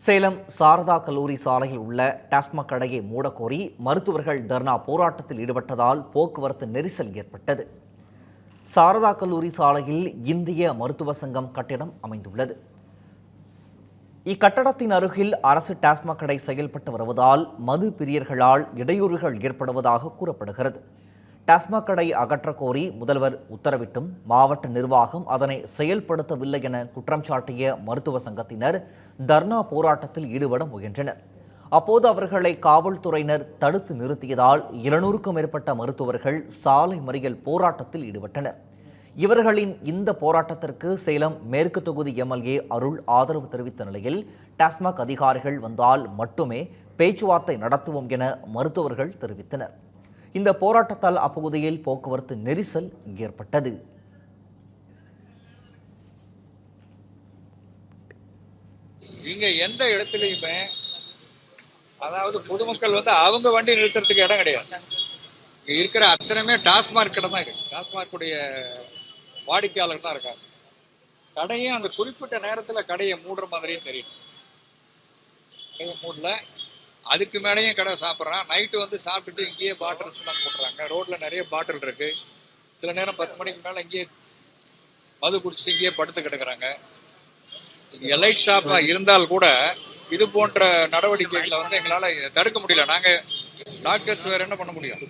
சேலம் சாரதா கல்லூரி சாலையில் உள்ள டாஸ்மாக் கடையை மூடக்கோரி மருத்துவர்கள் தர்ணா போராட்டத்தில் ஈடுபட்டதால் போக்குவரத்து நெரிசல் ஏற்பட்டது. சாரதா கல்லூரி சாலையில் இந்திய மருத்துவ சங்கம் கட்டிடம் அமைந்துள்ளது. இக்கட்டடத்தின் அருகில் அரசு டாஸ்மாக் கடை செயல்பட்டு வருவதால் மது பிரியர்களால் இடையூறுகள் ஏற்படுவதாக கூறப்படுகிறது. டாஸ்மாக் கடை அகற்றக் கோரி முதல்வர் உத்தரவிட்டும் மாவட்ட நிர்வாகம் அதனை செயல்படுத்தவில்லை என குற்றம் சாட்டிய மருத்துவ சங்கத்தினர் தர்ணா போராட்டத்தில் ஈடுபட முயன்றனர். அப்போது அவர்களை காவல்துறையினர் தடுத்து நிறுத்தியதால் 200க்கும் மேற்பட்ட மருத்துவர்கள் சாலை மறியல் போராட்டத்தில் ஈடுபட்டனர். இவர்களின் இந்த போராட்டத்திற்கு சேலம் மேற்கு தொகுதி எம்எல்ஏ அருள் ஆதரவு தெரிவித்த நிலையில் டாஸ்மாக் அதிகாரிகள் வந்தால் மட்டுமே பேச்சுவார்த்தை நடத்துவோம் என மருத்துவர்கள் தெரிவித்தனர். இந்த போராட்டத்தால் அப்பகுதியில் போக்குவரத்து நெரிசல் ஏற்பட்டது. இங்க எந்த இடத்துலயுமே அதாவது பொதுமக்கள் அவங்க வண்டி நிறுத்துறதுக்கு இடம் கிடையாது. இருக்கிற அத்தனையுமே டாஸ்மாக் கடை தான் இருக்கு. டாஸ்மாக் வாடிக்கையாளர் தான் இருக்காங்க. கடையும் அந்த குறிப்பிட்ட நேரத்துல கடையை மூடுற மாதிரியும் தெரியும். கடையை மூடல, அதுக்கு மேலேயும் கடை சாப்பிட்றான். நைட்டு சாப்பிட்டுட்டு இங்கேயே பாட்டில்ஸ் எல்லாம் போட்டுறாங்க. ரோட்ல நிறைய பாட்டில் இருக்கு. சில நேரம் 10 மணிக்கு மேல இங்கேயே மது குடிச்சிட்டு இங்கேயே படுத்து கிடக்குறாங்க. எலைட் ஷாப்பா இருந்தால் கூட இது போன்ற நடவடிக்கைகளை எங்களால தடுக்க முடியல. நாங்க டாக்டர்ஸ் வேற என்ன பண்ண முடியும்?